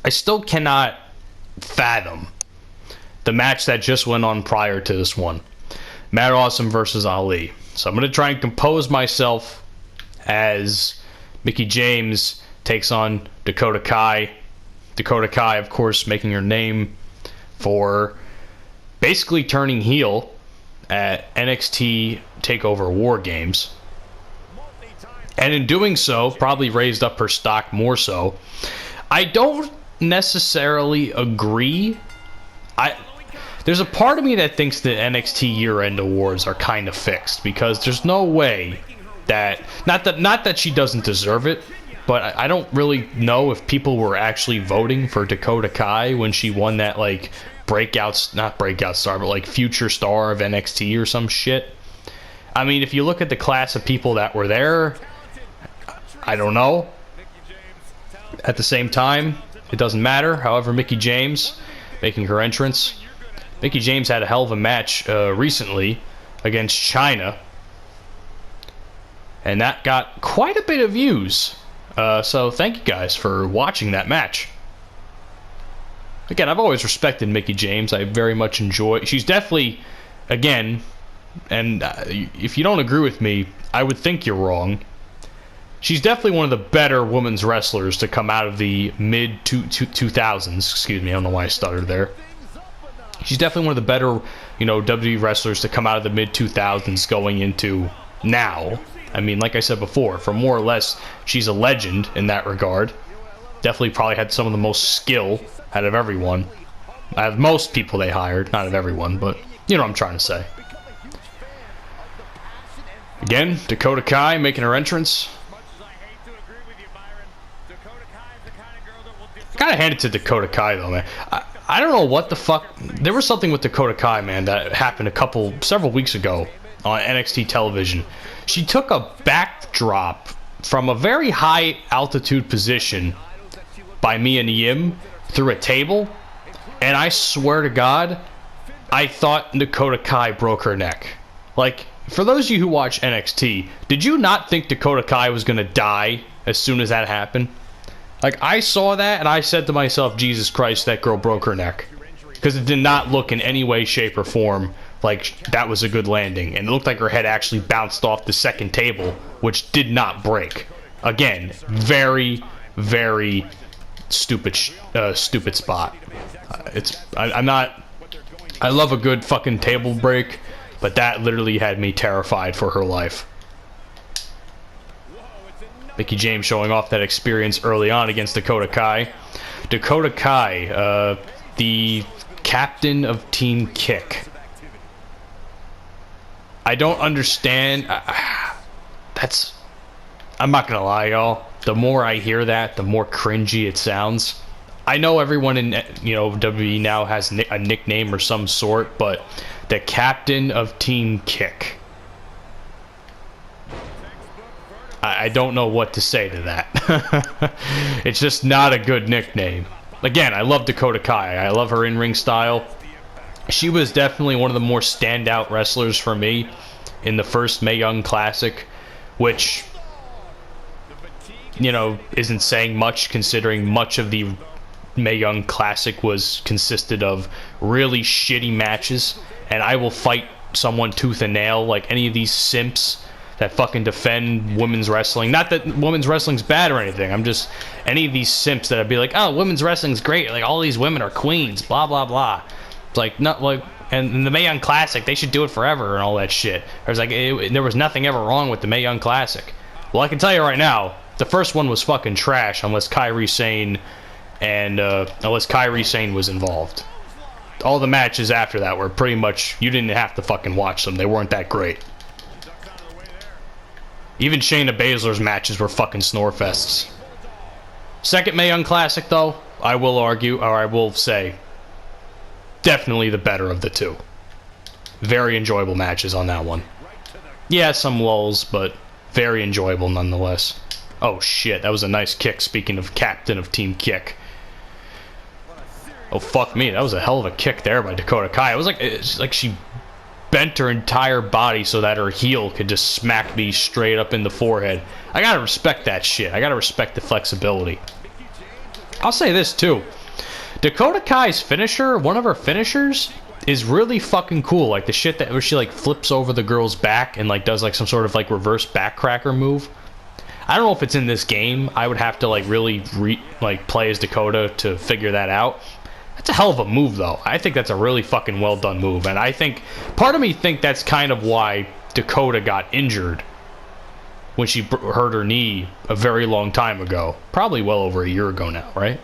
I still cannot fathom the match that just went on prior to this one. Matt Awesome versus Ali. So I'm going to try and compose myself as Mickie James takes on Dakota Kai. Dakota Kai, of course, making her name for basically turning heel at NXT TakeOver War Games. And in doing so, probably raised up her stock more so. I don't necessarily agree. There's a part of me that thinks that NXT year-end awards are kind of fixed, because there's no way that not that she doesn't deserve it, but I don't really know if people were actually voting for Dakota Kai when she won that like not breakout star, but like future star of NXT or some shit. I mean, if you look at the class of people that were there, I don't know. At the same time, it doesn't matter. However, Mickie James making her entrance. Mickie James had a hell of a match recently against China, and that got quite a bit of views. So thank you guys for watching that match. Again, I've always respected Mickie James. I very much enjoy. She's definitely, again, and if you don't agree with me, I would think you're wrong. She's definitely one of the better women's wrestlers to come out of the mid-2000s. Excuse me, I don't know why I stuttered there. She's definitely one of the better, WWE wrestlers to come out of the mid-2000s going into now. I mean, like I said before, for more or less, she's a legend in that regard. Definitely probably had some of the most skill out of everyone. Out of most people they hired, not of everyone, but you know what I'm trying to say. Again, Dakota Kai making her entrance. I gotta hand it to Dakota Kai though, man. I don't know what the fuck. There was something with Dakota Kai, man, that happened several weeks ago on NXT television. She took a backdrop from a very high altitude position by Mia Yim through a table, and I swear to God, I thought Dakota Kai broke her neck. Like, for those of you who watch NXT, did you not think Dakota Kai was gonna die as soon as that happened? Like, I saw that, and I said to myself, Jesus Christ, that girl broke her neck. Because it did not look in any way, shape, or form like that was a good landing. And it looked like her head actually bounced off the second table, which did not break. Again, very, very stupid spot. I love a good fucking table break, but that literally had me terrified for her life. Mickie James showing off that experience early on against Dakota Kai. Dakota Kai, the captain of Team Kick. I don't understand. I'm not gonna lie, y'all. The more I hear that, the more cringy it sounds. I know everyone in WWE now has a nickname or some sort, but the captain of Team Kick. I don't know what to say to that. It's just not a good nickname. Again, I love Dakota Kai. I love her in-ring style. She was definitely one of the more standout wrestlers for me in the first Mae Young Classic, which, isn't saying much considering much of the Mae Young Classic consisted of really shitty matches, and I will fight someone tooth and nail, like any of these simps that fucking defend women's wrestling. Not that women's wrestling's bad or anything. I'm just any of these simps that I'd be like, oh, women's wrestling's great. Like all these women are queens. Blah blah blah. It's like not like, and in the Mae Young Classic they should do it forever and all that shit. There was nothing ever wrong with the Mae Young Classic. Well, I can tell you right now, the first one was fucking trash unless Kairi Sane was involved. All the matches after that were pretty much, you didn't have to fucking watch them. They weren't that great. Even Shayna Baszler's matches were fucking snorefests. Second Mae Young Classic, though, I will argue, or I will say, definitely the better of the two. Very enjoyable matches on that one. Yeah, some lulls, but very enjoyable nonetheless. Oh shit, that was a nice kick, speaking of captain of Team Kick. Oh fuck me, that was a hell of a kick there by Dakota Kai. It's like she bent her entire body so that her heel could just smack me straight up in the forehead. I gotta respect that shit. I gotta respect the flexibility. I'll say this too. Dakota Kai's finisher, one of her finishers, is really fucking cool. Like the shit that where she like flips over the girl's back and like does like some sort of like reverse backcracker move. I don't know if it's in this game. I would have to like really play as Dakota to figure that out. That's a hell of a move though. I think that's a really fucking well done move, and I think part of me think that's kind of why Dakota got injured when she hurt her knee a very long time ago. Probably well over a year ago now, right?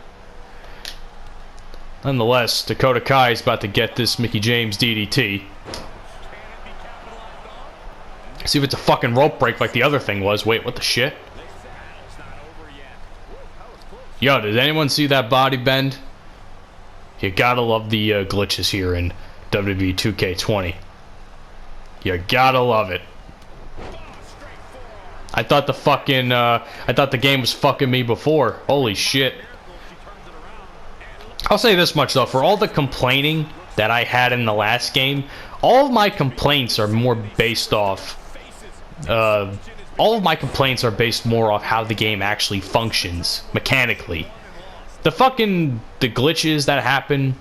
Nonetheless, Dakota Kai is about to get this Mickie James DDT. See if it's a fucking rope break like the other thing was. Wait, what the shit? Yo, did anyone see that body bend? You gotta love the glitches here in WWE 2K20. You gotta love it. I thought the game was fucking me before. Holy shit. I'll say this much though, for all the complaining that I had in the last game, all of my complaints are more based off all of my complaints are based more off how the game actually functions mechanically. The glitches that happen,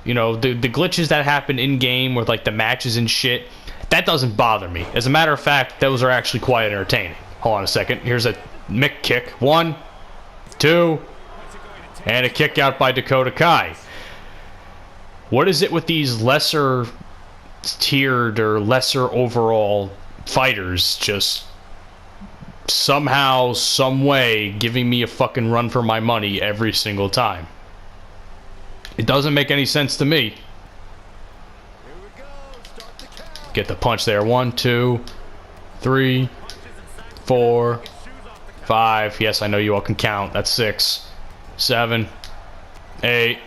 you know, the glitches that happen in game with like the matches and shit, that doesn't bother me. As a matter of fact, those are actually quite entertaining. Hold on a second. Here's a Mick kick. 1, 2, and a kick out by Dakota Kai. What is it with these lesser tiered or lesser overall fighters just somehow, some way giving me a fucking run for my money every single time? It doesn't make any sense to me. Get the punch there. 1, 2, 3, 4, 5. Yes, I know you all can count. That's 6, 7, 8,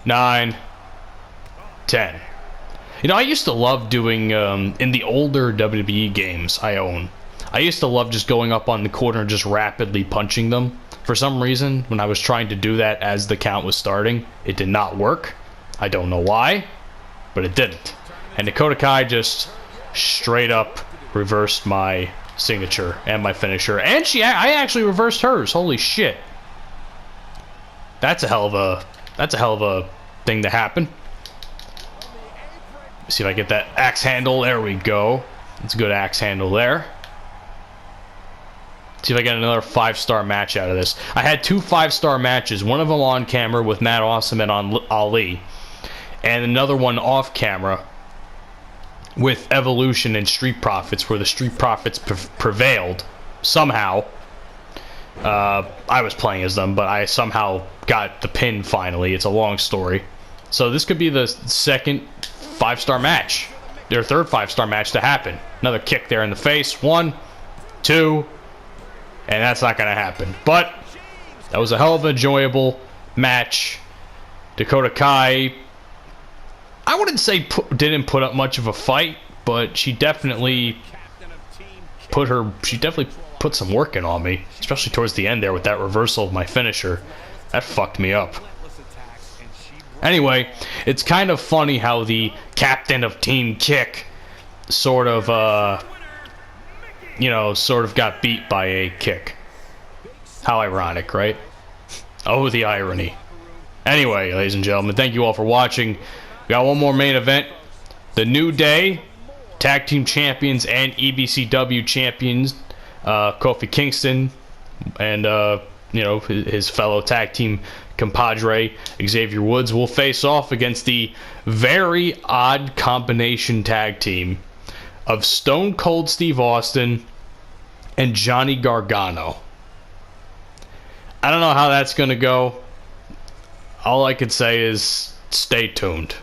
9, 10. You know, I used to love doing, in the older WWE games I used to love just going up on the corner and just rapidly punching them. For some reason, when I was trying to do that as the count was starting, it did not work. I don't know why, but it didn't. And Dakota Kai just straight up reversed my signature and my finisher. And I actually reversed hers. Holy shit. That's a hell of a thing to happen. See if I get that axe handle. There we go. It's a good axe handle there. See if I get another 5-star match out of this. I had 2 5-star matches. One of them on camera with Matt Awesome and Ali. And another one off camera with Evolution and Street Profits, where the Street Profits prevailed. Somehow. I was playing as them, but I somehow got the pin finally. It's a long story. So this could be the second 5-star match. Their third 5-star match to happen. Another kick there in the face. 1, 2, and that's not going to happen. But that was a hell of an enjoyable match. Dakota Kai, I wouldn't say didn't put up much of a fight, but she definitely put some work in on me, especially towards the end there with that reversal of my finisher. That fucked me up. Anyway, it's kind of funny how the captain of Team Kick sort of got beat by a kick. How ironic, right? Oh, the irony. Anyway, ladies and gentlemen, thank you all for watching. We got one more main event. The New Day, Tag Team Champions and EBCW Champions, Kofi Kingston and his fellow tag team compadre Xavier Woods will face off against the very odd combination tag team of Stone Cold Steve Austin and Johnny Gargano. I don't know how that's going to go. All I could say is stay tuned.